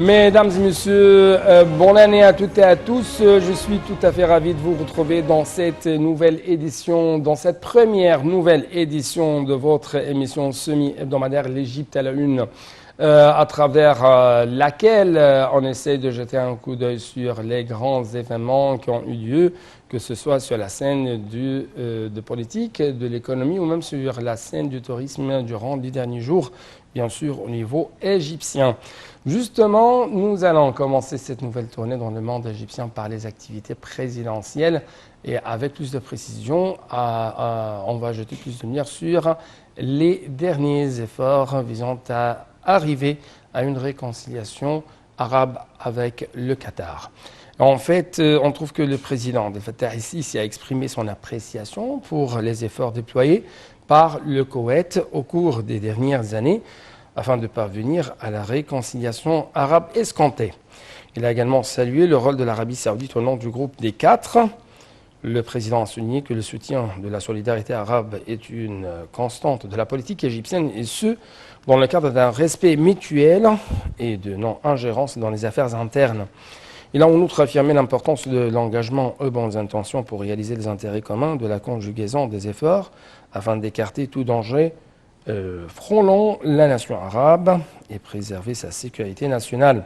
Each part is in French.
Mesdames et messieurs, bonne année à toutes et à tous. Je suis tout à fait ravi de vous retrouver dans cette nouvelle édition, dans cette première nouvelle édition de votre émission semi-hebdomadaire L'Égypte à la une, à travers laquelle on essaie de jeter un coup d'œil sur les grands événements qui ont eu lieu, que ce soit sur la scène de politique, de l'économie ou même sur la scène du tourisme durant les derniers jours, bien sûr au niveau égyptien. Justement, nous allons commencer cette nouvelle tournée dans le monde égyptien par les activités présidentielles et avec plus de précision, on va jeter plus de lumière sur les derniers efforts visant à arriver à une réconciliation arabe avec le Qatar. En fait, on trouve que le président Abdel Fattah el-Sisi a exprimé son appréciation pour les efforts déployés par le Koweït au cours des dernières années afin de parvenir à la réconciliation arabe escomptée. Il a également salué le rôle de l'Arabie saoudite au nom du groupe des quatre. Le président a souligné que le soutien de la solidarité arabe est une constante de la politique égyptienne et ce, dans le cadre d'un respect mutuel et de non-ingérence dans les affaires internes. Il a en outre affirmé l'importance de l'engagement aux bonnes intentions pour réaliser les intérêts communs de la conjugaison des efforts afin d'écarter tout danger frôlant la nation arabe et préserver sa sécurité nationale.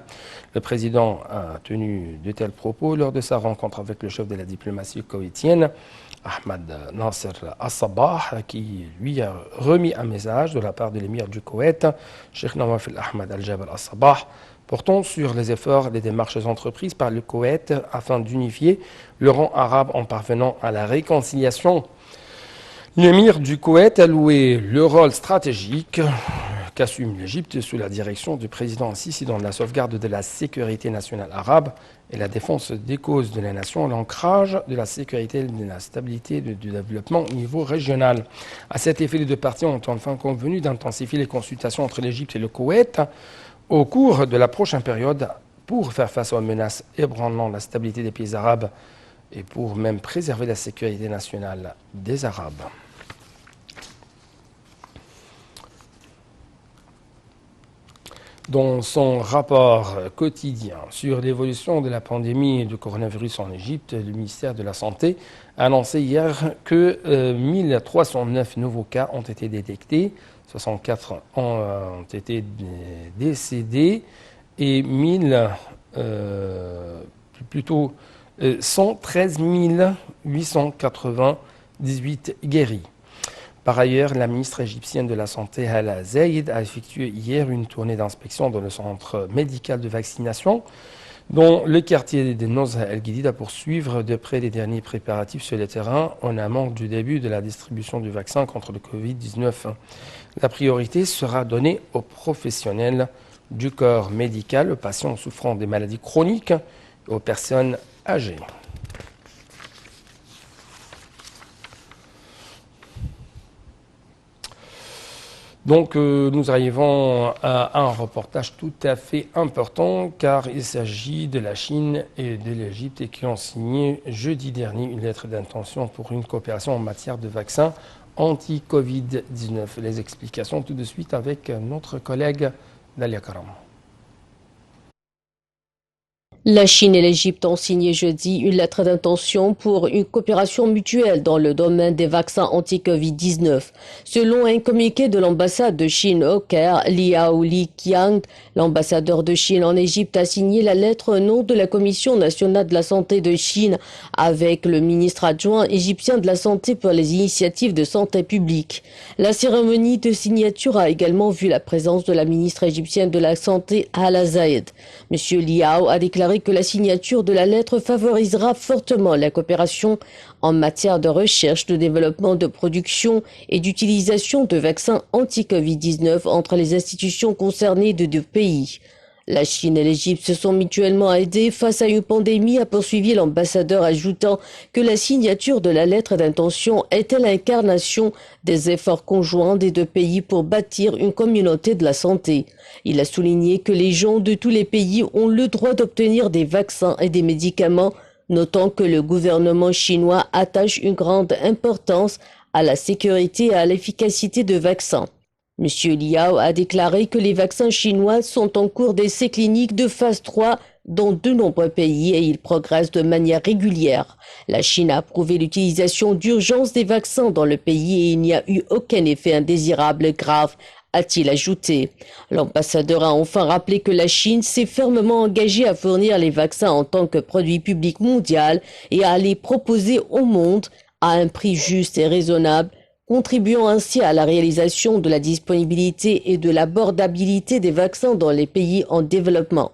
Le président a tenu de tels propos lors de sa rencontre avec le chef de la diplomatie koweïtienne, Ahmed Nasser Al-Sabah, qui lui a remis un message de la part de l'émir du Koweït, Sheikh Nawaf Ahmed Al-Jabal Al-Sabah, portant sur les efforts et les démarches entreprises par le Koweït afin d'unifier le rang arabe en parvenant à la réconciliation. L'émir du Koweït a loué le rôle stratégique qu'assume l'Égypte sous la direction du président Sisi dans la sauvegarde de la sécurité nationale arabe et la défense des causes de la nation, l'ancrage de la sécurité et de la stabilité du développement au niveau régional. À cet effet, les deux parties ont enfin convenu d'intensifier les consultations entre l'Égypte et le Koweït au cours de la prochaine période pour faire face aux menaces ébranlant la stabilité des pays arabes et pour même préserver la sécurité nationale des Arabes. Dans son rapport quotidien sur l'évolution de la pandémie du coronavirus en Égypte, le ministère de la Santé a annoncé hier que 1309 nouveaux cas ont été détectés, 64 ont été décédés et 113 898 guéris. Par ailleurs, la ministre égyptienne de la Santé, Hala Zaïd, a effectué hier une tournée d'inspection dans le centre médical de vaccination dans le quartier de Nozha El-Guidida pour suivre de près les derniers préparatifs sur le terrain en amont du début de la distribution du vaccin contre le Covid-19. La priorité sera donnée aux professionnels du corps médical, aux patients souffrant des maladies chroniques et aux personnes âgées. Donc nous arrivons à un reportage tout à fait important car il s'agit de la Chine et de l'Égypte qui ont signé jeudi dernier une lettre d'intention pour une coopération en matière de vaccins anti-Covid-19. Les explications tout de suite avec notre collègue Dalia Karam. La Chine et l'Égypte ont signé jeudi une lettre d'intention pour une coopération mutuelle dans le domaine des vaccins anti-Covid-19. Selon un communiqué de l'ambassade de Chine au Caire, Liao Liqiang, l'ambassadeur de Chine en Égypte, a signé la lettre au nom de la Commission nationale de la santé de Chine avec le ministre adjoint égyptien de la santé pour les initiatives de santé publique. La cérémonie de signature a également vu la présence de la ministre égyptienne de la santé, Hala Zaïd. Monsieur Liao a déclaré que la signature de la lettre favorisera fortement la coopération en matière de recherche, de développement, de production et d'utilisation de vaccins anti-Covid-19 entre les institutions concernées de deux pays. La Chine et l'Égypte se sont mutuellement aidées face à une pandémie, a poursuivi l'ambassadeur, ajoutant que la signature de la lettre d'intention était l'incarnation des efforts conjoints des deux pays pour bâtir une communauté de la santé. Il a souligné que les gens de tous les pays ont le droit d'obtenir des vaccins et des médicaments, notant que le gouvernement chinois attache une grande importance à la sécurité et à l'efficacité de vaccins. M. Liao a déclaré que les vaccins chinois sont en cours d'essais cliniques de phase 3 dans de nombreux pays et ils progressent de manière régulière. La Chine a approuvé l'utilisation d'urgence des vaccins dans le pays et il n'y a eu aucun effet indésirable grave, a-t-il ajouté. L'ambassadeur a enfin rappelé que la Chine s'est fermement engagée à fournir les vaccins en tant que produit public mondial et à les proposer au monde à un prix juste et raisonnable, contribuant ainsi à la réalisation de la disponibilité et de l'abordabilité des vaccins dans les pays en développement.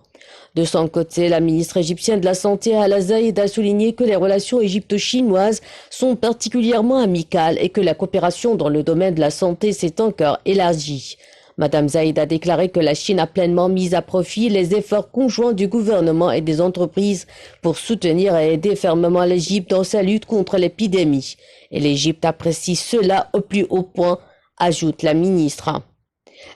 De son côté, la ministre égyptienne de la Santé, Hala Zaïd, a souligné que les relations égypto-chinoises sont particulièrement amicales et que la coopération dans le domaine de la santé s'est encore élargie. Madame Zaïd a déclaré que la Chine a pleinement mis à profit les efforts conjoints du gouvernement et des entreprises pour soutenir et aider fermement l'Égypte dans sa lutte contre l'épidémie. Et l'Égypte apprécie cela au plus haut point, ajoute la ministre.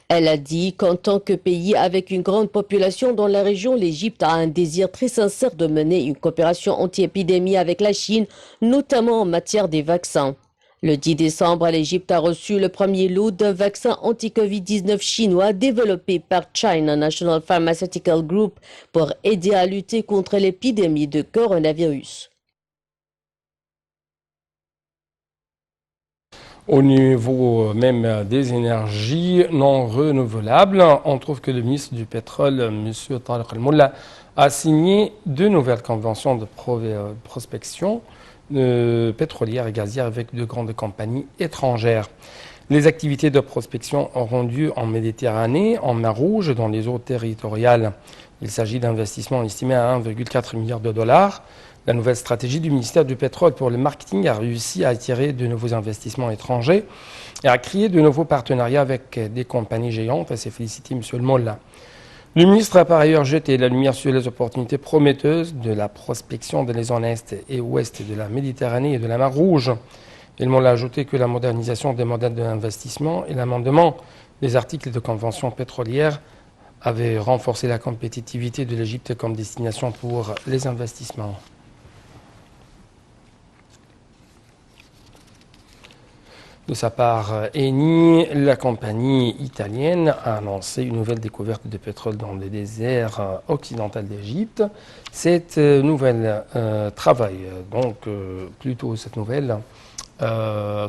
Elle a dit qu'en tant que pays avec une grande population dans la région, l'Égypte a un désir très sincère de mener une coopération anti-épidémie avec la Chine, notamment en matière des vaccins. Le 10 décembre, l'Égypte a reçu le premier lot d'un vaccin anti-Covid-19 chinois développé par China National Pharmaceutical Group pour aider à lutter contre l'épidémie de coronavirus. Au niveau même des énergies non renouvelables, on trouve que le ministre du Pétrole, M. Tariq Al-Molla, a signé deux nouvelles conventions de prospection pétrolière et gazière avec de grandes compagnies étrangères. Les activités de prospection auront lieu en Méditerranée, en mer Rouge, dans les eaux territoriales. Il s'agit d'investissements estimés à 1,4 milliard de dollars. La nouvelle stratégie du ministère du Pétrole pour le marketing a réussi à attirer de nouveaux investissements étrangers et à créer de nouveaux partenariats avec des compagnies géantes. C'est félicité M. Al-Molla. Le ministre a par ailleurs jeté la lumière sur les opportunités prometteuses de la prospection dans les zones est et ouest de la Méditerranée et de la mer Rouge. Al-Molla a ajouté que la modernisation des modèles d'investissement et l'amendement des articles de convention pétrolière avaient renforcé la compétitivité de l'Égypte comme destination pour les investissements. De sa part, Eni, la compagnie italienne, a annoncé une nouvelle découverte de pétrole dans le désert occidental d'Égypte. Cette nouvelle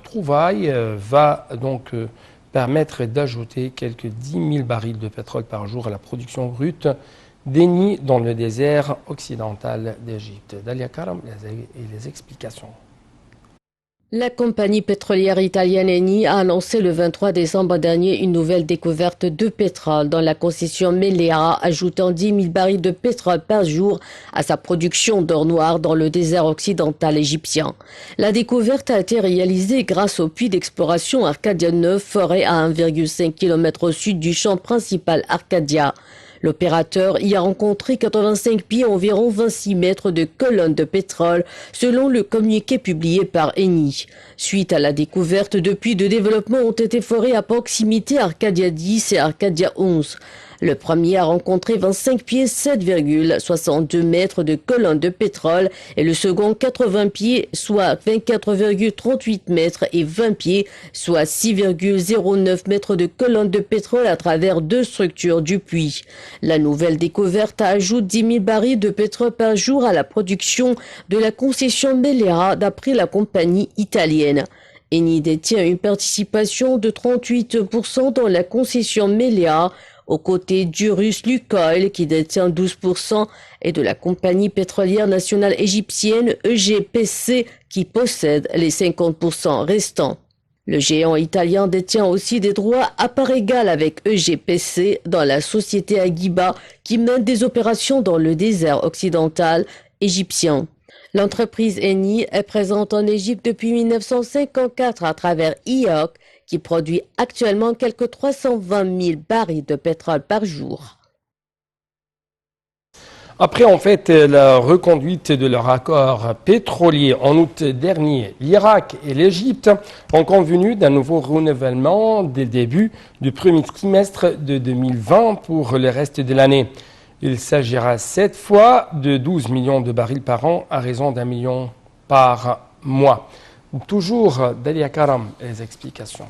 trouvaille va donc permettre d'ajouter quelques 10 000 barils de pétrole par jour à la production brute d'Eni dans le désert occidental d'Égypte. Dalia Karam et les explications. La compagnie pétrolière italienne Eni a annoncé le 23 décembre dernier une nouvelle découverte de pétrole dans la concession Mellera, ajoutant 10 000 barils de pétrole par jour à sa production d'or noir dans le désert occidental égyptien. La découverte a été réalisée grâce au puits d'exploration Arcadia 9, foré à 1,5 km au sud du champ principal Arcadia. L'opérateur y a rencontré 85 pieds, environ 26 mètres de colonnes de pétrole, selon le communiqué publié par Eni. Suite à la découverte, deux puits de développement ont été forés à proximité Arcadia 10 et Arcadia 11. Le premier a rencontré 25 pieds, 7,62 mètres de colonnes de pétrole et le second 80 pieds, soit 24,38 mètres et 20 pieds, soit 6,09 mètres de colonnes de pétrole à travers deux structures du puits. La nouvelle découverte ajoute 10 000 barils de pétrole par jour à la production de la concession Mellera d'après la compagnie italienne. Eni détient une participation de 38% dans la concession Mellera, aux côtés du russe Lukoil qui détient 12% et de la compagnie pétrolière nationale égyptienne EGPC qui possède les 50% restants. Le géant italien détient aussi des droits à part égale avec EGPC dans la société Agiba qui mène des opérations dans le désert occidental égyptien. L'entreprise Eni est présente en Égypte depuis 1954 à travers IOC qui produit actuellement quelques 320 000 barils de pétrole par jour. Après la reconduite de leur accord pétrolier en août dernier, l'Irak et l'Égypte ont convenu d'un nouveau renouvellement dès le début du premier trimestre de 2020 pour le reste de l'année. Il s'agira cette fois de 12 millions de barils par an à raison d'1 million par mois. Toujours Dalia Karam et les explications.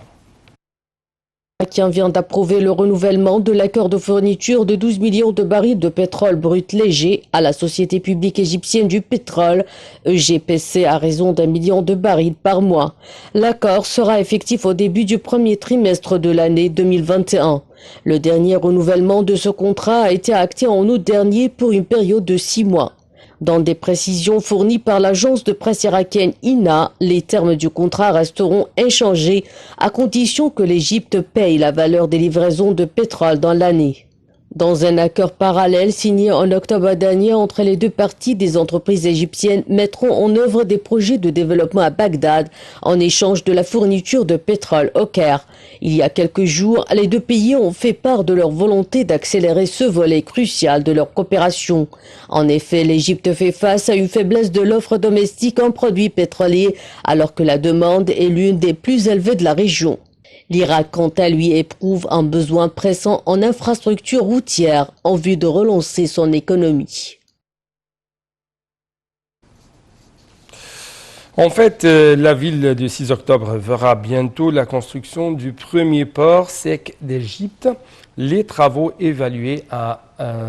Qui vient d'approuver le renouvellement de l'accord de fourniture de 12 millions de barils de pétrole brut léger à la Société publique égyptienne du pétrole, EGPC, à raison d'1 million de barils par mois. L'accord sera effectif au début du premier trimestre de l'année 2021. Le dernier renouvellement de ce contrat a été acté en août dernier pour une période de 6 mois. Dans des précisions fournies par l'agence de presse irakienne INA, les termes du contrat resteront inchangés à condition que l'Égypte paye la valeur des livraisons de pétrole dans l'année. Dans un accord parallèle signé en octobre dernier entre les deux parties, des entreprises égyptiennes mettront en œuvre des projets de développement à Bagdad en échange de la fourniture de pétrole au Caire. Il y a quelques jours, les deux pays ont fait part de leur volonté d'accélérer ce volet crucial de leur coopération. En effet, l'Égypte fait face à une faiblesse de l'offre domestique en produits pétroliers alors que la demande est l'une des plus élevées de la région. L'Irak, quant à lui, éprouve un besoin pressant en infrastructures routières en vue de relancer son économie. En fait, la ville du 6 octobre verra bientôt la construction du premier port sec d'Égypte. Les travaux évalués à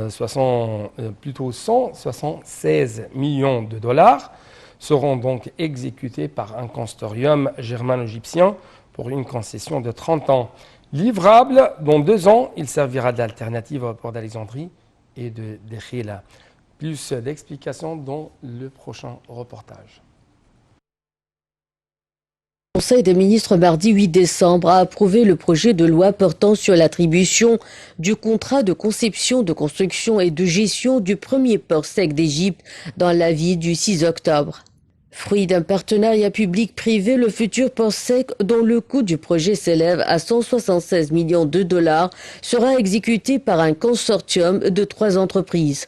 176 millions de dollars seront donc exécutés par un consortium germano-égyptien pour une concession de 30 ans. Livrable dans 2 ans, il servira d'alternative au port d'Alexandrie et de Dekhila. Plus d'explications dans le prochain reportage. Le Conseil des ministres mardi 8 décembre a approuvé le projet de loi portant sur l'attribution du contrat de conception, de construction et de gestion du premier port sec d'Égypte dans la ville du 6 octobre. Fruit d'un partenariat public-privé, le futur port sec, dont le coût du projet s'élève à 176 millions de dollars, sera exécuté par un consortium de 3 entreprises,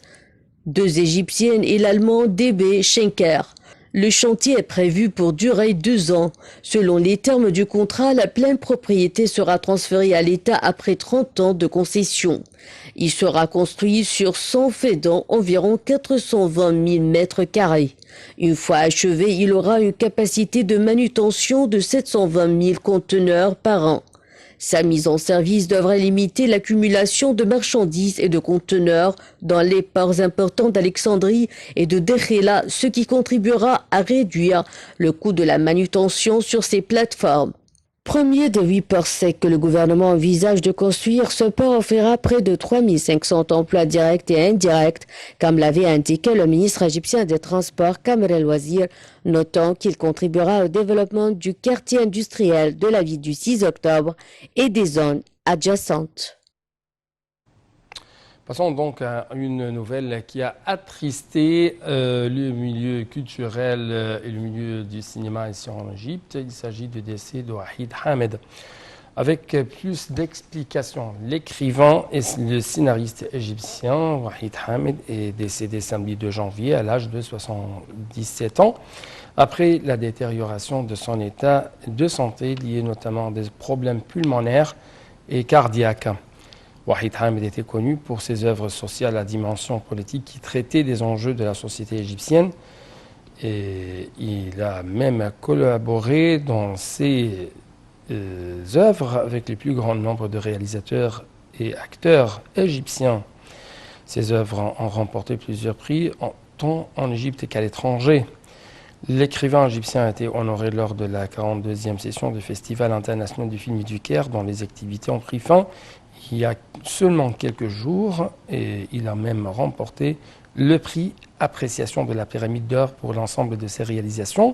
2 égyptiennes et l'allemand DB Schenker. Le chantier est prévu pour durer 2 ans. Selon les termes du contrat, la pleine propriété sera transférée à l'État après 30 ans de concession. Il sera construit sur 100 faisant environ 420 000 mètres carrés. Une fois achevé, il aura une capacité de manutention de 720 000 conteneurs par an. Sa mise en service devrait limiter l'accumulation de marchandises et de conteneurs dans les ports importants d'Alexandrie et de Dekhila, ce qui contribuera à réduire le coût de la manutention sur ces plateformes. Premier des 8 ports secs que le gouvernement envisage de construire, ce port offrira près de 3 500 emplois directs et indirects, comme l'avait indiqué le ministre égyptien des Transports, Kamer El Wazir, notant qu'il contribuera au développement du quartier industriel de la ville du 6 octobre et des zones adjacentes. Passons donc à une nouvelle qui a attristé le milieu culturel et le milieu du cinéma ici en Égypte. Il s'agit du décès de Wahid Hamed. Avec plus d'explications, l'écrivain et le scénariste égyptien Wahid Hamed est décédé samedi 2 janvier à l'âge de 77 ans après la détérioration de son état de santé lié notamment à des problèmes pulmonaires et cardiaques. Wahid Hamed était connu pour ses œuvres sociales à dimension politique qui traitaient des enjeux de la société égyptienne. Et il a même collaboré dans ses œuvres avec le plus grand nombre de réalisateurs et acteurs égyptiens. Ses œuvres ont remporté plusieurs prix, tant en Égypte qu'à l'étranger. L'écrivain égyptien a été honoré lors de la 42e session du Festival international du film du Caire, dont les activités ont pris fin il y a seulement quelques jours, et il a même remporté le prix Appréciation de la Pyramide d'Or pour l'ensemble de ses réalisations,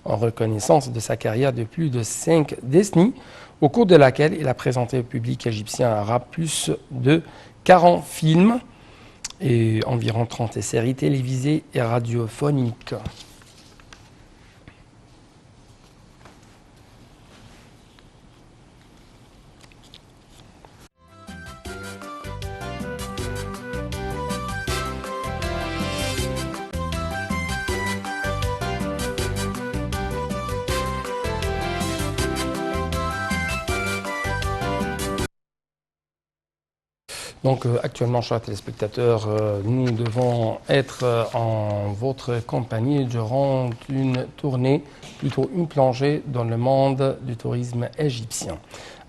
en reconnaissance de sa carrière de plus de 5 décennies, au cours de laquelle il a présenté au public égyptien arabe plus de 40 films et environ 30 séries télévisées et radiophoniques. Donc actuellement, chers téléspectateurs, nous devons être en votre compagnie durant une tournée, plutôt une plongée dans le monde du tourisme égyptien.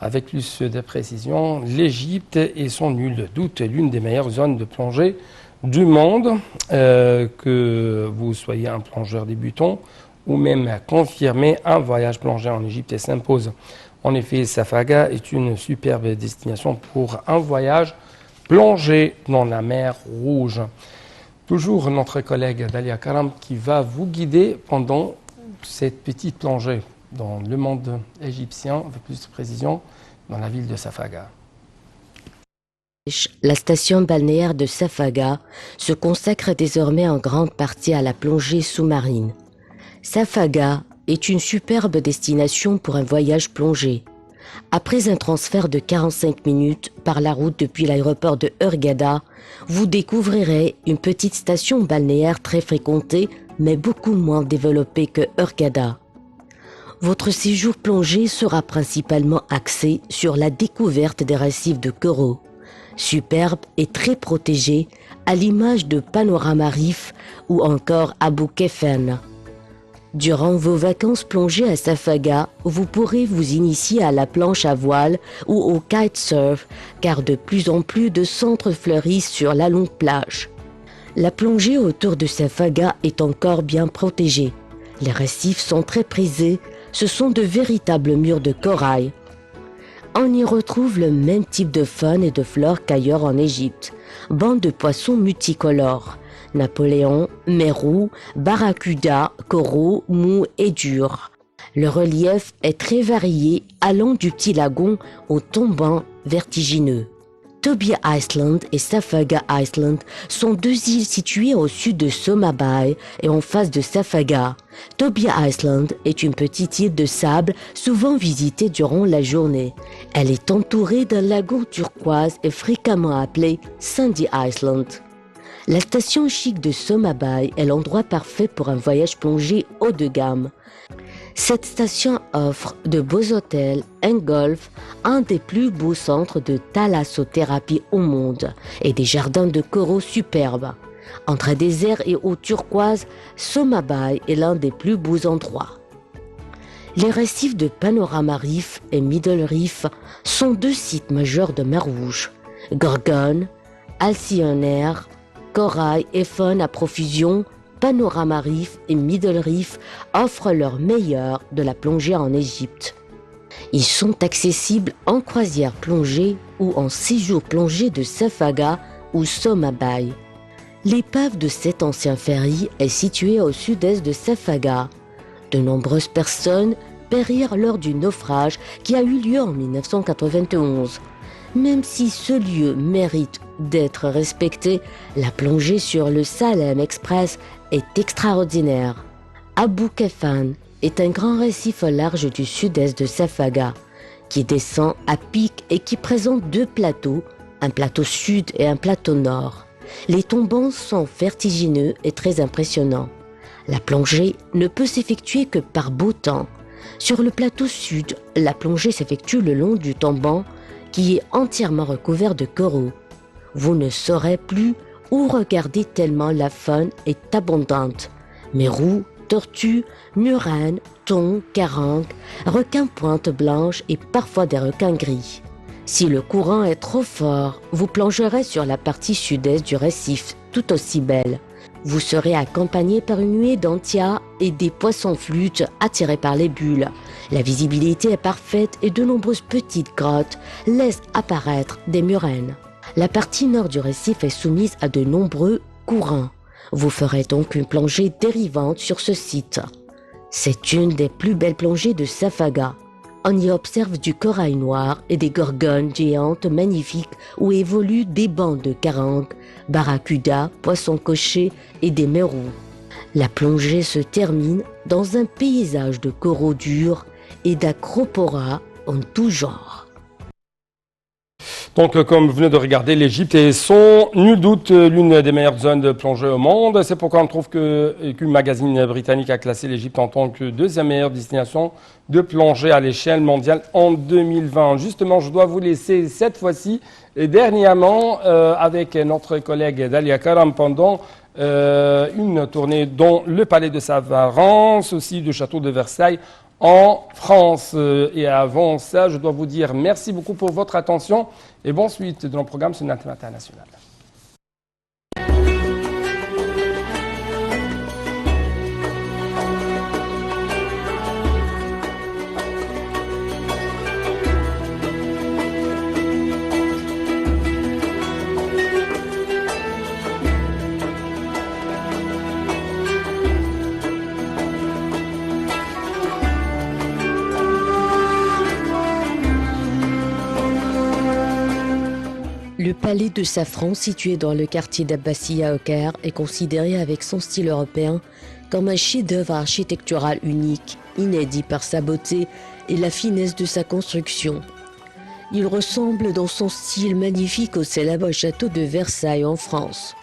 Avec plus de précision, l'Égypte est sans nul doute l'une des meilleures zones de plongée du monde. Que vous soyez un plongeur débutant ou même confirmé, un voyage plongé en Égypte s'impose. En effet, Safaga est une superbe destination pour un voyage plongé dans la mer Rouge. Toujours notre collègue Dalia Karam qui va vous guider pendant cette petite plongée dans le monde égyptien, avec plus de précision, dans la ville de Safaga. La station balnéaire de Safaga se consacre désormais en grande partie à la plongée sous-marine. Safaga est une superbe destination pour un voyage plongé. Après un transfert de 45 minutes par la route depuis l'aéroport de Hurghada, vous découvrirez une petite station balnéaire très fréquentée mais beaucoup moins développée que Hurghada. Votre séjour plongé sera principalement axé sur la découverte des récifs de coraux, superbes et très protégés à l'image de Panorama Reef ou encore Abou Kefen. Durant vos vacances plongées à Safaga, vous pourrez vous initier à la planche à voile ou au kitesurf, car de plus en plus de centres fleurissent sur la longue plage. La plongée autour de Safaga est encore bien protégée. Les récifs sont très prisés, ce sont de véritables murs de corail. On y retrouve le même type de faune et de flore qu'ailleurs en Égypte. Bandes de poissons multicolores. Napoléon, mérou, barracuda, coraux, mous et durs. Le relief est très varié, allant du petit lagon au tombant vertigineux. Tobia Island et Safaga Island sont deux îles situées au sud de Soma Bay et en face de Safaga. Tobia Island est une petite île de sable souvent visitée durant la journée. Elle est entourée d'un lagon turquoise et fréquemment appelé Sandy Island. La station chic de Soma Bay est l'endroit parfait pour un voyage plongé haut de gamme. Cette station offre de beaux hôtels, un golf, un des plus beaux centres de thalassothérapie au monde et des jardins de coraux superbes. Entre désert et eau turquoise, Soma Bay est l'un des plus beaux endroits. Les récifs de Panorama Reef et Middle Reef sont deux sites majeurs de mer Rouge. Gorgone, alcyonnaire, corail et faune à profusion, Panorama Reef et Middle Reef offrent leur meilleur de la plongée en Égypte. Ils sont accessibles en croisière plongée ou en séjour plongé de Safaga ou Soma Bay. L'épave de cet ancien ferry est située au sud-est de Safaga. De nombreuses personnes périrent lors du naufrage qui a eu lieu en 1991. Même si ce lieu mérite d'être respecté, la plongée sur le Salem Express est extraordinaire. Abou Kefen est un grand récif au large du sud-est de Safaga, qui descend à pic et qui présente deux plateaux, un plateau sud et un plateau nord. Les tombants sont vertigineux et très impressionnants. La plongée ne peut s'effectuer que par beau temps. Sur le plateau sud, la plongée s'effectue le long du tombant qui est entièrement recouvert de coraux. Vous ne saurez plus où regarder tellement la faune est abondante. Mérous, tortues, murènes, thons, carangues, requins pointe blanche et parfois des requins gris. Si le courant est trop fort, vous plongerez sur la partie sud-est du récif, tout aussi belle. Vous serez accompagné par une nuée d'antias et des poissons flûtes attirés par les bulles. La visibilité est parfaite et de nombreuses petites grottes laissent apparaître des murènes. La partie nord du récif est soumise à de nombreux courants. Vous ferez donc une plongée dérivante sur ce site. C'est une des plus belles plongées de Safaga. On y observe du corail noir et des gorgones géantes magnifiques où évoluent des bancs de carangues, barracudas, poissons cochers et des mérous. La plongée se termine dans un paysage de coraux durs et d'acroporas en tout genre. Donc, comme vous venez de regarder, l'Égypte est sans nul doute l'une des meilleures zones de plongée au monde. C'est pourquoi on trouve qu'un magazine britannique a classé l'Égypte en tant que deuxième meilleure destination de plongée à l'échelle mondiale en 2020. Justement, je dois vous laisser cette fois-ci et dernièrement avec notre collègue Dalia Karam pendant une tournée dans le palais de Savarin, aussi du château de Versailles, en France. Et avant ça, je dois vous dire merci beaucoup pour votre attention et bonne suite de nos programmes sur l'Antenne internationale. Le palais de Safran, situé dans le quartier d'Abbassia au Caire, est considéré avec son style européen comme un chef-d'œuvre architectural unique, inédit par sa beauté et la finesse de sa construction. Il ressemble dans son style magnifique au célèbre château de Versailles en France.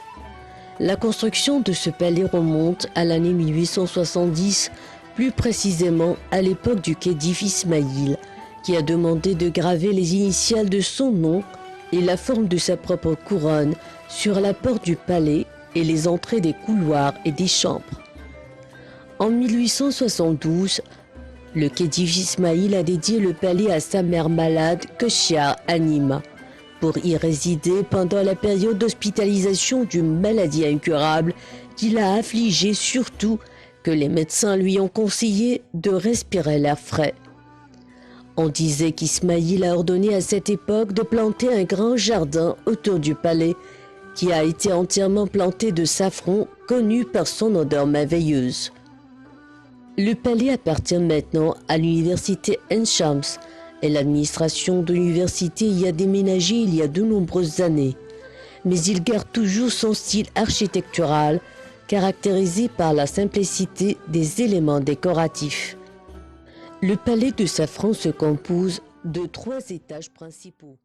La construction de ce palais remonte à l'année 1870, plus précisément à l'époque du khedive Ismaïl, qui a demandé de graver les initiales de son nom et la forme de sa propre couronne sur la porte du palais et les entrées des couloirs et des chambres. En 1872, le khedive Ismaïl a dédié le palais à sa mère malade, Koshia Anima, pour y résider pendant la période d'hospitalisation d'une maladie incurable qui l'a affligé, surtout que les médecins lui ont conseillé de respirer l'air frais. On disait qu'Ismaïl a ordonné à cette époque de planter un grand jardin autour du palais qui a été entièrement planté de safran, connu par son odeur merveilleuse. Le palais appartient maintenant à l'université Ain Shams et l'administration de l'université y a déménagé il y a de nombreuses années. Mais il garde toujours son style architectural, caractérisé par la simplicité des éléments décoratifs. Le palais de Safran se compose de 3 étages principaux.